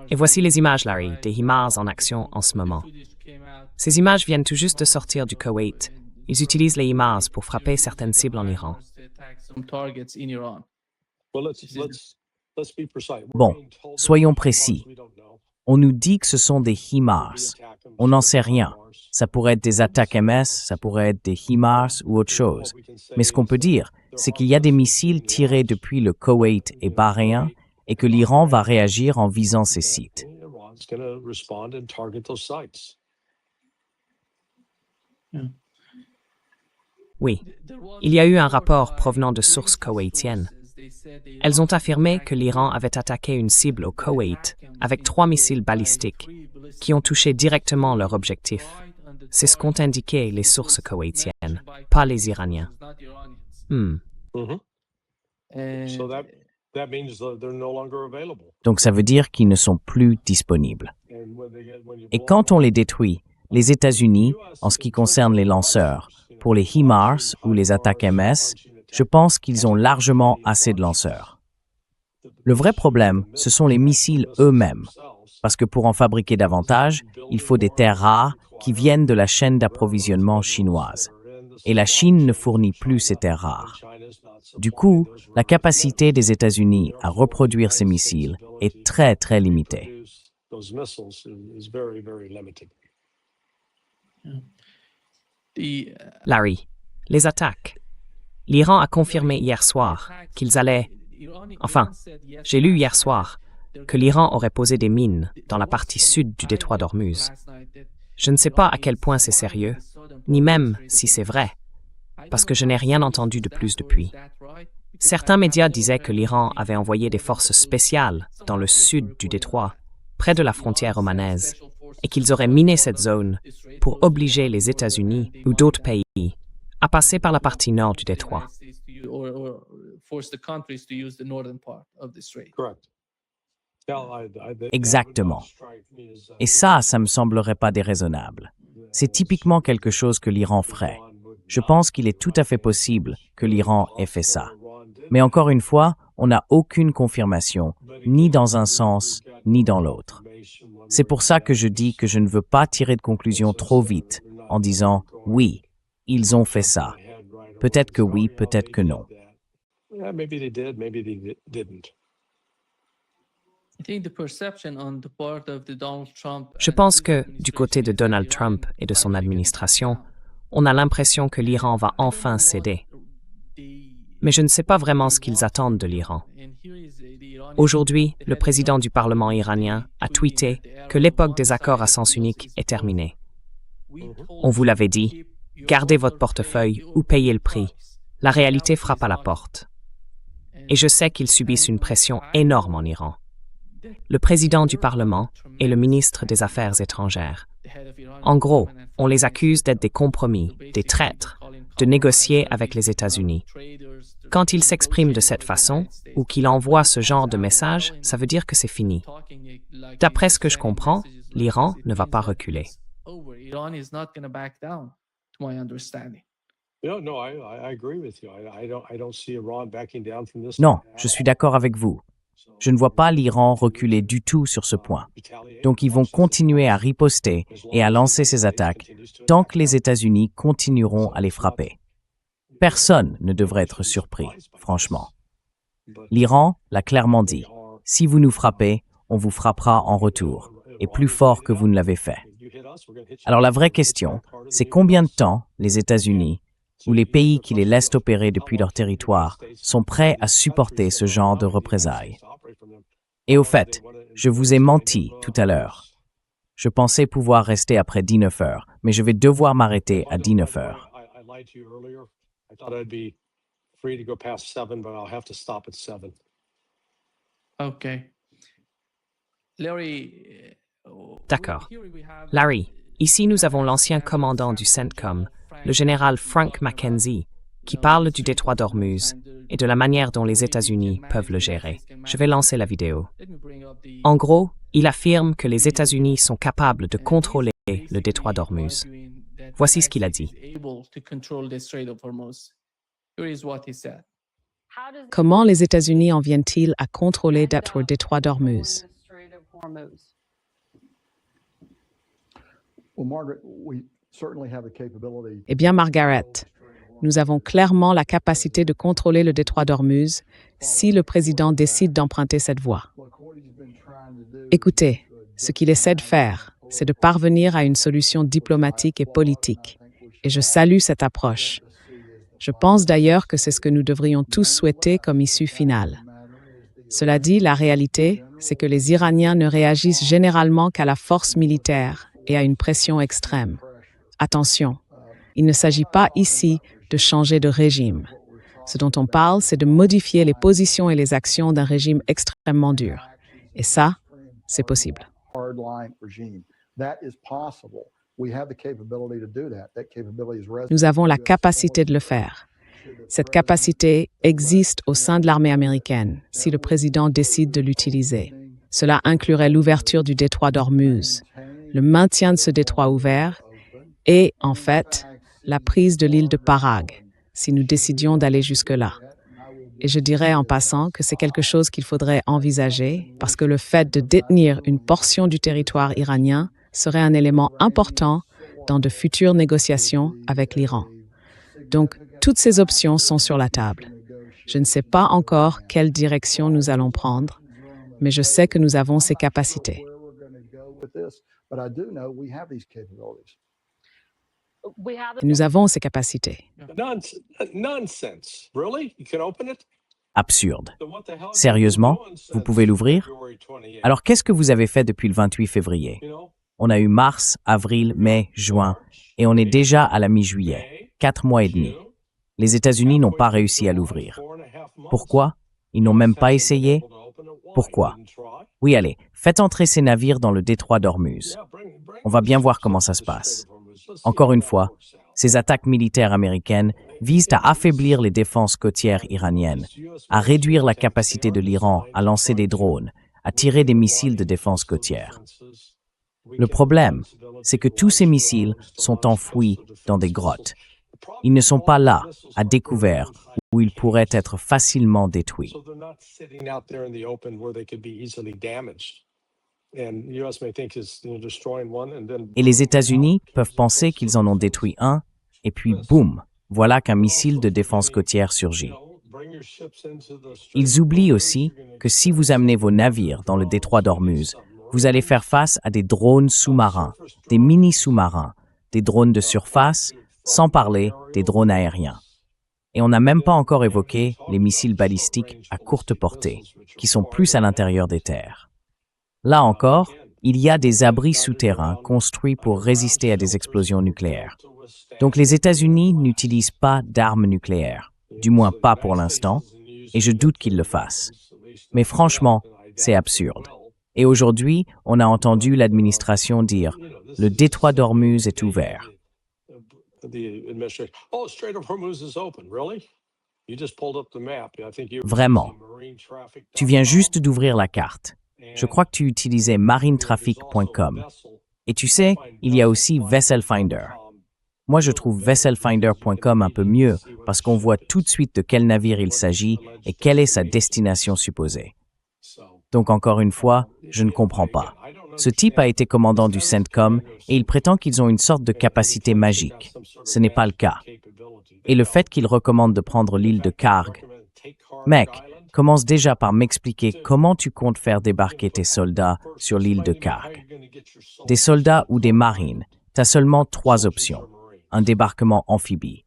Et voici les images, Larry, des HIMARS en action en ce moment. Ces images viennent tout juste de sortir du Koweït. Ils utilisent les HIMARS pour frapper certaines cibles en Iran. Bon, soyons précis. On nous dit que ce sont des HIMARS. On n'en sait rien. Ça pourrait être des attaques MS, ça pourrait être des HIMARS ou autre chose. Mais ce qu'on peut dire, c'est qu'il y a des missiles tirés depuis le Koweït et Bahreïn et que l'Iran va réagir en visant ces sites. Oui, il y a eu un rapport provenant de sources koweïtiennes. Elles ont affirmé que l'Iran avait attaqué une cible au Koweït avec 3 missiles balistiques qui ont touché directement leur objectif. C'est ce qu'ont indiqué les sources koweïtiennes, pas les Iraniens. Donc ça veut dire qu'ils ne sont plus disponibles. Et quand on les détruit, les États-Unis, en ce qui concerne les lanceurs, pour les HIMARS ou les attaques MS, je pense qu'ils ont largement assez de lanceurs. Le vrai problème, ce sont les missiles eux-mêmes, parce que pour en fabriquer davantage, il faut des terres rares qui viennent de la chaîne d'approvisionnement chinoise. Et la Chine ne fournit plus ces terres rares. Du coup, la capacité des États-Unis à reproduire ces missiles est très, très limitée. Larry, les attaques. L'Iran a confirmé hier soir qu'ils allaient... Enfin, j'ai lu hier soir que l'Iran aurait posé des mines dans la partie sud du détroit d'Ormuz. Je ne sais pas à quel point c'est sérieux, ni même si c'est vrai, parce que je n'ai rien entendu de plus depuis. Certains médias disaient que l'Iran avait envoyé des forces spéciales dans le sud du détroit, près de la frontière omanaise, et qu'ils auraient miné cette zone pour obliger les États-Unis ou d'autres pays à passer par la partie nord du détroit. Exactement. Et ça me semblerait pas déraisonnable. C'est typiquement quelque chose que l'Iran ferait. Je pense qu'il est tout à fait possible que l'Iran ait fait ça. Mais encore une fois, on n'a aucune confirmation, ni dans un sens, ni dans l'autre. C'est pour ça que je dis que je ne veux pas tirer de conclusion trop vite en disant « oui, ils ont fait ça ». Peut-être que oui, peut-être que non. Je pense que, du côté de Donald Trump et de son administration, on a l'impression que l'Iran va enfin céder. Mais je ne sais pas vraiment ce qu'ils attendent de l'Iran. Aujourd'hui, le président du Parlement iranien a tweeté que l'époque des accords à sens unique est terminée. On vous l'avait dit, gardez votre portefeuille ou payez le prix. La réalité frappe à la porte. Et je sais qu'ils subissent une pression énorme en Iran. Le président du Parlement et le ministre des Affaires étrangères. En gros, on les accuse d'être des compromis, des traîtres, de négocier avec les États-Unis. Quand ils s'expriment de cette façon, ou qu'ils envoient ce genre de message, ça veut dire que c'est fini. D'après ce que je comprends, l'Iran ne va pas reculer. Non, je suis d'accord avec vous. Je ne vois pas l'Iran reculer du tout sur ce point. Donc ils vont continuer à riposter et à lancer ces attaques tant que les États-Unis continueront à les frapper. Personne ne devrait être surpris, franchement. L'Iran l'a clairement dit. Si vous nous frappez, on vous frappera en retour, et plus fort que vous ne l'avez fait. Alors la vraie question, c'est combien de temps les États-Unis, ou les pays qui les laissent opérer depuis leur territoire, sont prêts à supporter ce genre de représailles. Et au fait, je vous ai menti tout à l'heure. Je pensais pouvoir rester après 19 heures, mais je vais devoir m'arrêter à 19 heures. Okay. Larry, D'accord. Larry, ici nous avons l'ancien commandant du CENTCOM, le général Frank McKenzie, qui parle du détroit d'Ormuz et de la manière dont les États-Unis peuvent le gérer. Je vais lancer la vidéo. En gros, il affirme que les États-Unis sont capables de contrôler le détroit d'Ormuz. Voici ce qu'il a dit. Comment les États-Unis en viennent-ils à contrôler le détroit d'Ormuz? Eh bien, Margaret, nous avons clairement la capacité de contrôler le détroit d'Ormuz si le président décide d'emprunter cette voie. Écoutez, ce qu'il essaie de faire, c'est de parvenir à une solution diplomatique et politique. Et je salue cette approche. Je pense d'ailleurs que c'est ce que nous devrions tous souhaiter comme issue finale. Cela dit, la réalité, c'est que les Iraniens ne réagissent généralement qu'à la force militaire et à une pression extrême. Attention, il ne s'agit pas ici de changer de régime. Ce dont on parle, c'est de modifier les positions et les actions d'un régime extrêmement dur. Et ça, c'est possible. Nous avons la capacité de le faire. Cette capacité existe au sein de l'armée américaine si le président décide de l'utiliser. Cela inclurait l'ouverture du détroit d'Ormuz, le maintien de ce détroit ouvert et, en fait, la prise de l'île de Parag, si nous décidions d'aller jusque-là. Et je dirais en passant que c'est quelque chose qu'il faudrait envisager parce que le fait de détenir une portion du territoire iranien serait un élément important dans de futures négociations avec l'Iran. Donc, toutes ces options sont sur la table. Je ne sais pas encore quelle direction nous allons prendre, mais je sais que nous avons ces capacités. Nous avons ces capacités. Absurde. Sérieusement, vous pouvez l'ouvrir? Alors qu'est-ce que vous avez fait depuis le 28 février? On a eu mars, avril, mai, juin, et on est déjà à la mi-juillet, 4 mois et demi. Les États-Unis n'ont pas réussi à l'ouvrir. Pourquoi? Ils n'ont même pas essayé? Pourquoi? Oui, allez, faites entrer ces navires dans le détroit d'Ormuz. On va bien voir comment ça se passe. Encore une fois, ces attaques militaires américaines visent à affaiblir les défenses côtières iraniennes, à réduire la capacité de l'Iran à lancer des drones, à tirer des missiles de défense côtière. Le problème, c'est que tous ces missiles sont enfouis dans des grottes. Ils ne sont pas là, à découvert, où ils pourraient être facilement détruits. Et les États-Unis peuvent penser qu'ils en ont détruit un, et puis boum, voilà qu'un missile de défense côtière surgit. Ils oublient aussi que si vous amenez vos navires dans le détroit d'Ormuz, vous allez faire face à des drones sous-marins, des mini-sous-marins, des drones de surface, sans parler des drones aériens. Et on n'a même pas encore évoqué les missiles balistiques à courte portée, qui sont plus à l'intérieur des terres. Là encore, il y a des abris souterrains construits pour résister à des explosions nucléaires. Donc les États-Unis n'utilisent pas d'armes nucléaires, du moins pas pour l'instant, et je doute qu'ils le fassent. Mais franchement, c'est absurde. Et aujourd'hui, on a entendu l'administration dire « le détroit d'Ormuz est ouvert ». Vraiment. Tu viens juste d'ouvrir la carte. Je crois que tu utilisais marinetraffic.com. Et tu sais, il y a aussi Vesselfinder. Moi, je trouve vesselfinder.com un peu mieux parce qu'on voit tout de suite de quel navire il s'agit et quelle est sa destination supposée. Donc, encore une fois, je ne comprends pas. Ce type a été commandant du CENTCOM et il prétend qu'ils ont une sorte de capacité magique. Ce n'est pas le cas. Et le fait qu'il recommande de prendre l'île de Karg. Mec, commence déjà par m'expliquer comment tu comptes faire débarquer tes soldats sur l'île de Karg. Des soldats ou des marines, t'as seulement 3 options. Un débarquement amphibie.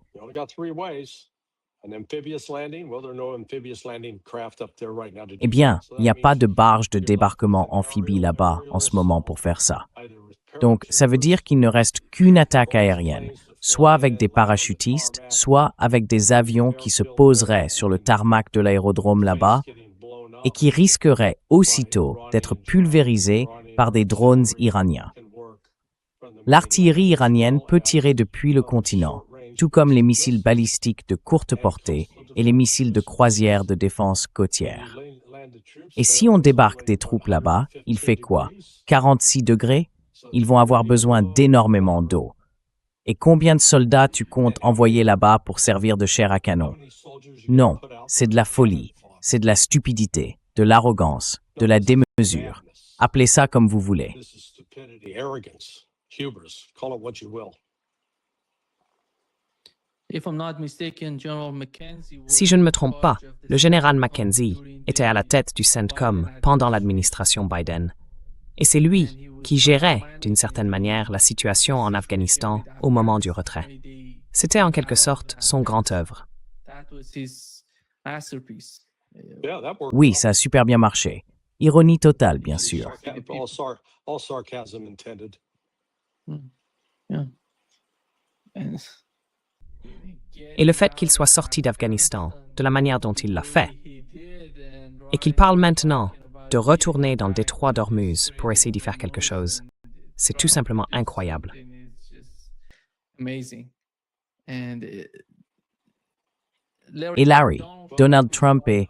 Eh bien, il n'y a pas de barge de débarquement amphibie là-bas en ce moment pour faire ça. Donc, ça veut dire qu'il ne reste qu'une attaque aérienne, soit avec des parachutistes, soit avec des avions qui se poseraient sur le tarmac de l'aérodrome là-bas et qui risqueraient aussitôt d'être pulvérisés par des drones iraniens. L'artillerie iranienne peut tirer depuis le continent, tout comme les missiles balistiques de courte portée et les missiles de croisière de défense côtière. Et si on débarque des troupes là-bas, il fait quoi? 46 degrés? Ils vont avoir besoin d'énormément d'eau. Et combien de soldats tu comptes envoyer là-bas pour servir de chair à canon? Non, c'est de la folie, c'est de la stupidité, de l'arrogance, de la démesure. Appelez ça comme vous voulez. Si je ne me trompe pas, le général Mackenzie était à la tête du CENTCOM pendant l'administration Biden. Et c'est lui qui gérait, d'une certaine manière, la situation en Afghanistan au moment du retrait. C'était en quelque sorte son grand œuvre. Oui, ça a super bien marché. Ironie totale, bien sûr. Et le fait qu'il soit sorti d'Afghanistan, de la manière dont il l'a fait, et qu'il parle maintenant de retourner dans le détroit d'Ormuz pour essayer d'y faire quelque chose, c'est tout simplement incroyable. Et Larry, Donald Trump est...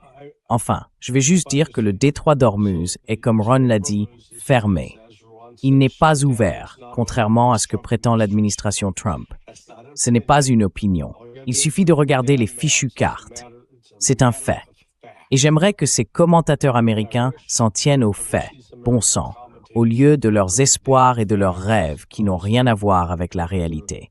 Enfin, je vais juste dire que le détroit d'Ormuz est, comme Ron l'a dit, fermé. Il n'est pas ouvert, contrairement à ce que prétend l'administration Trump. Ce n'est pas une opinion. Il suffit de regarder les fichues cartes. C'est un fait. Et j'aimerais que ces commentateurs américains s'en tiennent aux faits, bon sang, au lieu de leurs espoirs et de leurs rêves qui n'ont rien à voir avec la réalité.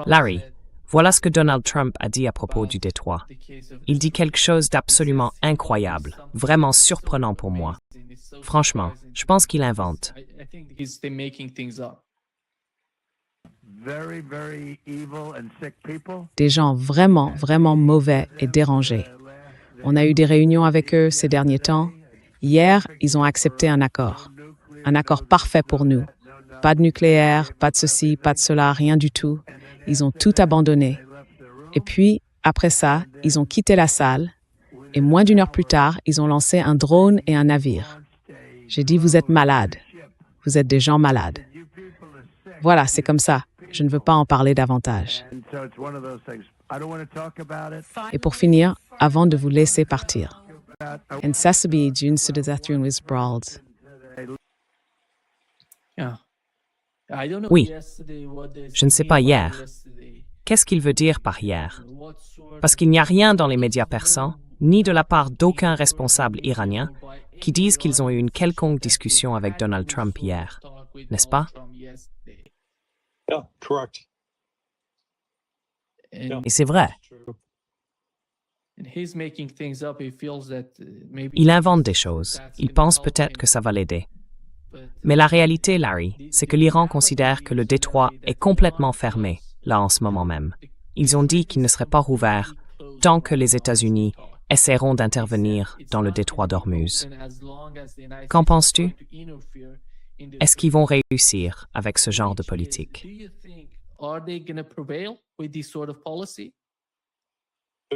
Larry, voilà ce que Donald Trump a dit à propos du détroit. Il dit quelque chose d'absolument incroyable, vraiment surprenant pour moi. Franchement, je pense qu'il invente. Des gens vraiment, vraiment mauvais et dérangés. On a eu des réunions avec eux ces derniers temps. Hier, ils ont accepté un accord parfait pour nous. Pas de nucléaire, pas de ceci, pas de cela, rien du tout. Ils ont tout abandonné. Et puis, après ça, ils ont quitté la salle. Et moins d'1 heure plus tard, ils ont lancé un drone et un navire. J'ai dit, vous êtes malades. Vous êtes des gens malades. Voilà, c'est comme ça. Je ne veux pas en parler davantage. Et pour finir, avant de vous laisser partir. En Sasabi, June Sudazathrian was brawled. Oui, je ne sais pas hier. Qu'est-ce qu'il veut dire par hier? Parce qu'il n'y a rien dans les médias persans, ni de la part d'aucun responsable iranien, qui disent qu'ils ont eu une quelconque discussion avec Donald Trump hier, n'est-ce pas? Et c'est vrai. Il invente des choses. Il pense peut-être que ça va l'aider. Mais la réalité, Larry, c'est que l'Iran considère que le détroit est complètement fermé, là en ce moment même. Ils ont dit qu'il ne serait pas rouvert tant que les États-Unis essaieront d'intervenir dans le détroit d'Ormuz. Qu'en penses-tu? Est-ce qu'ils vont réussir avec ce genre de politique?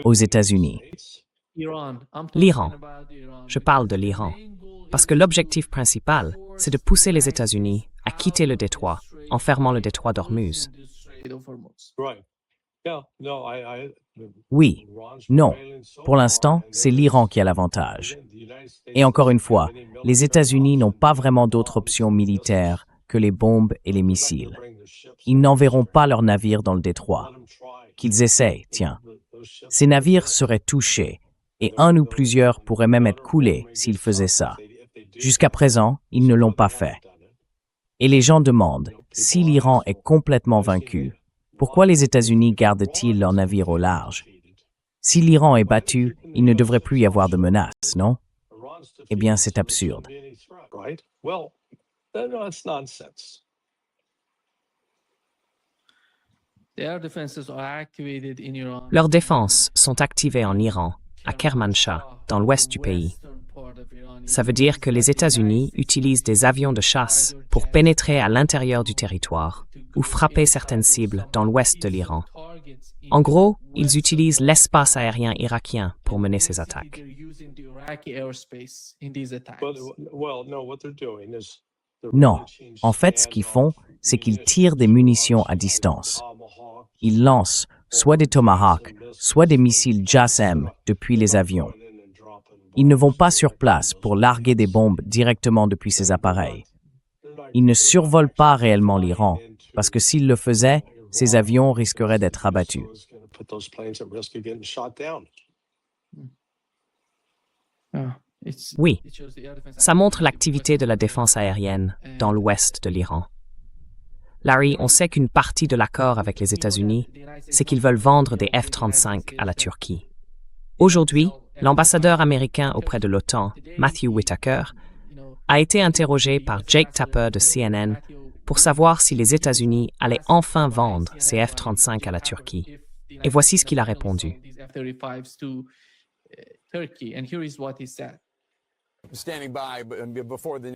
Aux États-Unis. L'Iran. Je parle de l'Iran. Parce que l'objectif principal, c'est de pousser les États-Unis à quitter le détroit en fermant le détroit d'Ormuz. Oui, non. Pour l'instant, c'est l'Iran qui a l'avantage. Et encore une fois, les États-Unis n'ont pas vraiment d'autre option militaire que les bombes et les missiles. Ils n'enverront pas leurs navires dans le détroit. Qu'ils essayent, tiens. Ces navires seraient touchés, Et un ou plusieurs pourraient même être coulés s'ils faisaient ça. Jusqu'à présent, ils ne l'ont pas fait. Et les gens demandent, si l'Iran est complètement vaincu, pourquoi les États-Unis gardent-ils leurs navires au large? Si l'Iran est battu, il ne devrait plus y avoir de menaces, non? Eh bien, c'est absurde. Leurs défenses sont activées en Iran, à Kermanshah, dans l'ouest du pays. Ça veut dire que les États-Unis utilisent des avions de chasse pour pénétrer à l'intérieur du territoire ou frapper certaines cibles dans l'ouest de l'Iran. En gros, ils utilisent l'espace aérien irakien pour mener ces attaques. Non, en fait, ce qu'ils font, c'est qu'ils tirent des munitions à distance. Ils lancent soit des Tomahawk, soit des missiles JASSM depuis les avions. Ils ne vont pas sur place pour larguer des bombes directement depuis ces appareils. Ils ne survolent pas réellement l'Iran, parce que s'ils le faisaient, ces avions risqueraient d'être abattus. Oui, ça montre l'activité de la défense aérienne dans l'ouest de l'Iran. Larry, on sait qu'une partie de l'accord avec les États-Unis, c'est qu'ils veulent vendre des F-35 à la Turquie. Aujourd'hui, l'ambassadeur américain auprès de l'OTAN, Matthew Whitaker, a été interrogé par Jake Tapper de CNN pour savoir si les États-Unis allaient enfin vendre ces F-35 à la Turquie. Et voici ce qu'il a répondu.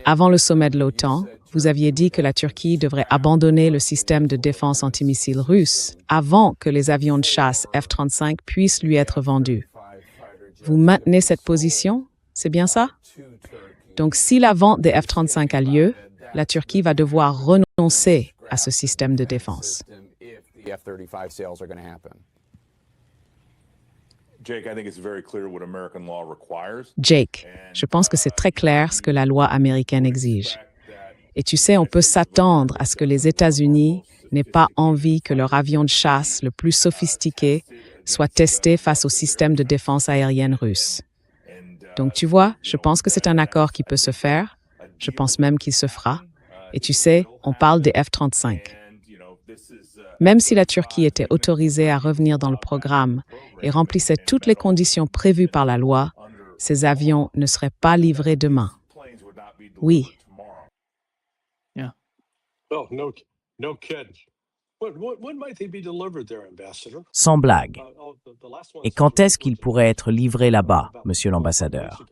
Avant le sommet de l'OTAN, vous aviez dit que la Turquie devrait abandonner le système de défense antimissile russe avant que les avions de chasse F-35 puissent lui être vendus. Vous maintenez cette position? C'est bien ça? Donc, si la vente des F-35 a lieu, la Turquie va devoir renoncer à ce système de défense. Jake, je pense que c'est très clair ce que la loi américaine exige. Et tu sais, on peut s'attendre à ce que les États-Unis n'aient pas envie que leur avion de chasse le plus sophistiqué soit testé face au système de défense aérienne russe. Donc tu vois, je pense que c'est un accord qui peut se faire. Je pense même qu'il se fera. Et tu sais, on parle des F-35. Même si la Turquie était autorisée à revenir dans le programme et remplissait toutes les conditions prévues par la loi, ces avions ne seraient pas livrés demain. Oui. Sans blague. Et quand est-ce qu'ils pourraient être livrés là-bas, monsieur l'ambassadeur?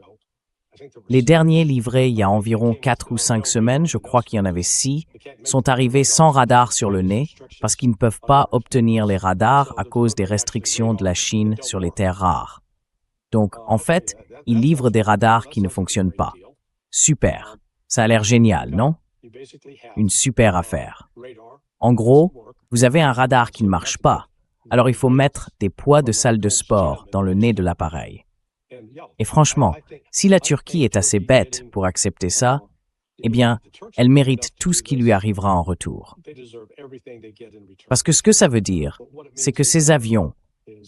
Les derniers livrés il y a environ 4 ou 5 semaines, je crois qu'il y en avait 6, sont arrivés sans radar sur le nez parce qu'ils ne peuvent pas obtenir les radars à cause des restrictions de la Chine sur les terres rares. Donc, en fait, ils livrent des radars qui ne fonctionnent pas. Super. Ça a l'air génial, non? Une super affaire. En gros, vous avez un radar qui ne marche pas, alors il faut mettre des poids de salle de sport dans le nez de l'appareil. Et franchement, si la Turquie est assez bête pour accepter ça, eh bien, elle mérite tout ce qui lui arrivera en retour. Parce que ce que ça veut dire, c'est que ces avions,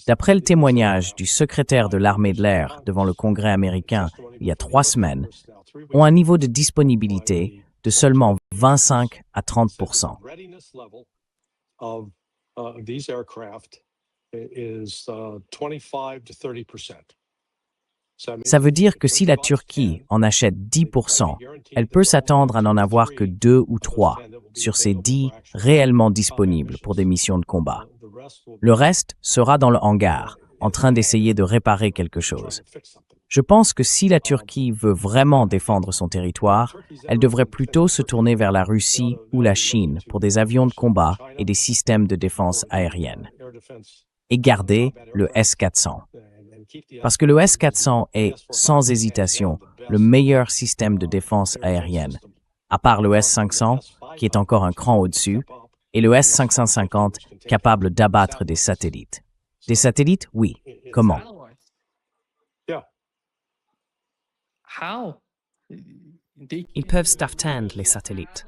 d'après le témoignage du secrétaire de l'armée de l'air devant le Congrès américain il y a 3 semaines, ont un niveau de disponibilité de seulement 25 à 30%. Ça veut dire que si la Turquie en achète 10%, elle peut s'attendre à n'en avoir que 2 ou 3 sur ces 10 réellement disponibles pour des missions de combat. Le reste sera dans le hangar, en train d'essayer de réparer quelque chose. Je pense que si la Turquie veut vraiment défendre son territoire, elle devrait plutôt se tourner vers la Russie ou la Chine pour des avions de combat et des systèmes de défense aérienne. Et garder le S-400. Parce que le S-400 est, sans hésitation, le meilleur système de défense aérienne, à part le S-500, qui est encore un cran au-dessus, et le S-550, capable d'abattre des satellites. Des satellites, oui. Comment? Ils peuvent staff-tend les satellites.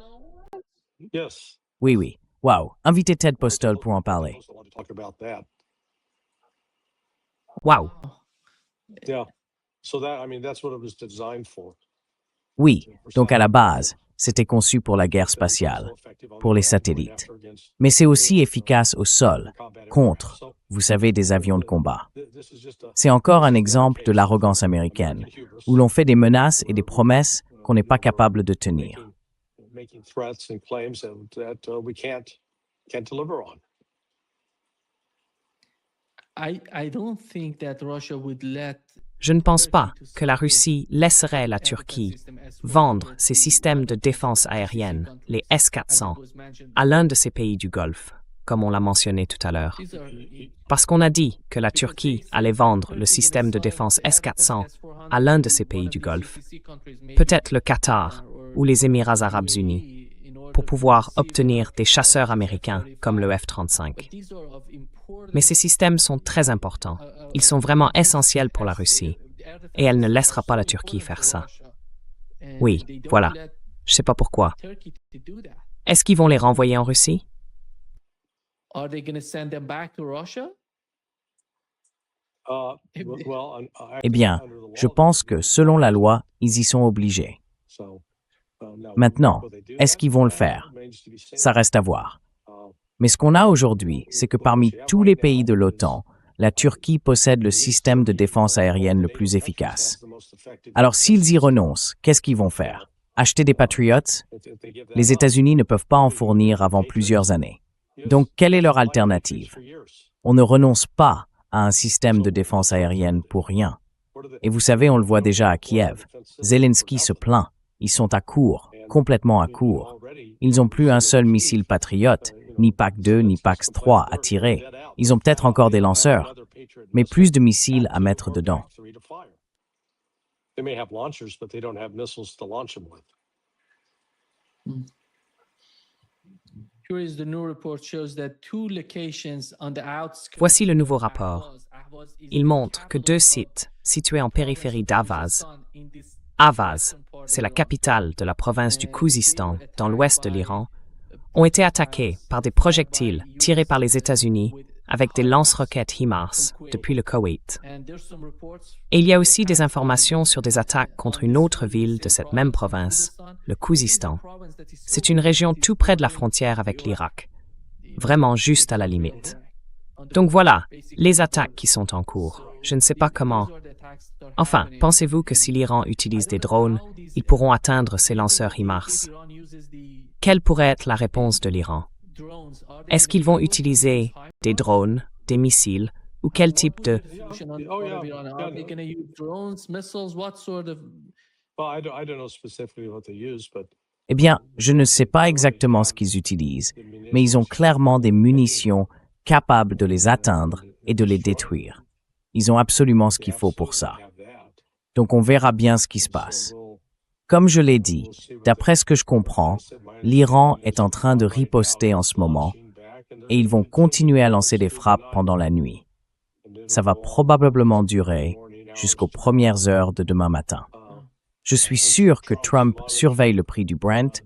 Oui, oui. Wow. Invitez Ted Postol pour en parler. Wow! Yeah. So that, I mean, that's what it was designed for. Oui, donc à la base, c'était conçu pour la guerre spatiale, pour les satellites. Mais c'est aussi efficace au sol, contre, vous savez, des avions de combat. C'est encore un exemple de l'arrogance américaine, où l'on fait des menaces et des promesses qu'on n'est pas capable de tenir. Making threats and claims that we can't deliver on. I don't think that Russia would let Je ne pense pas que la Russie laisserait la Turquie vendre ses systèmes de défense aérienne, les S-400, à l'un de ces pays du Golfe, comme on l'a mentionné tout à l'heure. Parce qu'on a dit que la Turquie allait vendre le système de défense S-400 à l'un de ces pays du Golfe, peut-être le Qatar ou les Émirats arabes unis, pour pouvoir obtenir des chasseurs américains comme le F-35. Mais ces systèmes sont très importants. Ils sont vraiment essentiels pour la Russie. Et elle ne laissera pas la Turquie faire ça. Oui, voilà. Je ne sais pas pourquoi. Est-ce qu'ils vont les renvoyer en Russie? Are they going to send them back to Russia? Eh bien, je pense que, selon la loi, ils y sont obligés. Maintenant, est-ce qu'ils vont le faire? Ça reste à voir. Mais ce qu'on a aujourd'hui, c'est que parmi tous les pays de l'OTAN, la Turquie possède le système de défense aérienne le plus efficace. Alors s'ils y renoncent, qu'est-ce qu'ils vont faire? Acheter des Patriots? Les États-Unis ne peuvent pas en fournir avant plusieurs années. Donc, quelle est leur alternative? On ne renonce pas à un système de défense aérienne pour rien. Et vous savez, on le voit déjà à Kiev. Zelensky se plaint. Ils sont à court, complètement à court. Ils n'ont plus un seul missile Patriot, ni PAC-2, ni PAX-3 à tirer. Ils ont peut-être encore des lanceurs, mais plus de missiles à mettre dedans. Voici le nouveau rapport. Il montre que 2 sites situés en périphérie d'Avaz, Avaz, c'est la capitale de la province du Khouzistan, dans l'ouest de l'Iran, ont été attaqués par des projectiles tirés par les États-Unis avec des lance-roquettes HIMARS depuis le Koweït. Et il y a aussi des informations sur des attaques contre une autre ville de cette même province, le Khouzistan. C'est une région tout près de la frontière avec l'Irak, vraiment juste à la limite. Donc voilà, les attaques qui sont en cours. Je ne sais pas comment. Enfin, pensez-vous que si l'Iran utilise des drones, ils pourront atteindre ces lanceurs HIMARS? Quelle pourrait être la réponse de l'Iran? Est-ce qu'ils vont utiliser des drones, des missiles, ou quel type de... Eh bien, je ne sais pas exactement ce qu'ils utilisent, mais ils ont clairement des munitions capables de les atteindre et de les détruire. Ils ont absolument ce qu'il faut pour ça. Donc on verra bien ce qui se passe. Comme je l'ai dit, d'après ce que je comprends, l'Iran est en train de riposter en ce moment et ils vont continuer à lancer des frappes pendant la nuit. Ça va probablement durer jusqu'aux premières heures de demain matin. Je suis sûr que Trump surveille le prix du Brent.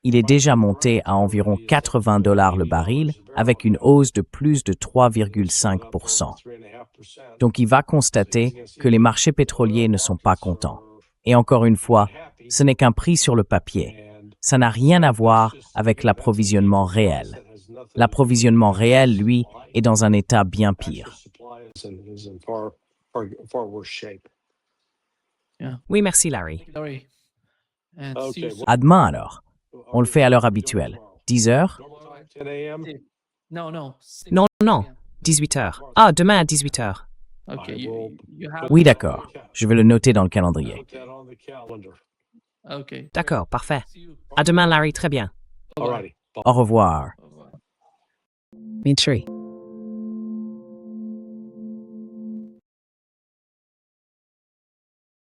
Il est déjà monté à environ $80 le baril avec une hausse de plus de 3,5%. Donc il va constater que les marchés pétroliers ne sont pas contents. Et encore une fois, ce n'est qu'un prix sur le papier. Ça n'a rien à voir avec l'approvisionnement réel. L'approvisionnement réel, lui, est dans un état bien pire. Oui, merci Larry. À demain alors. On le fait à l'heure habituelle. 10 heures? Non, 18 heures. Ah, demain à 18 heures. Oui, d'accord. Je vais le noter dans le calendrier. D'accord, parfait. À demain Larry, très bien. Au revoir. Mitri.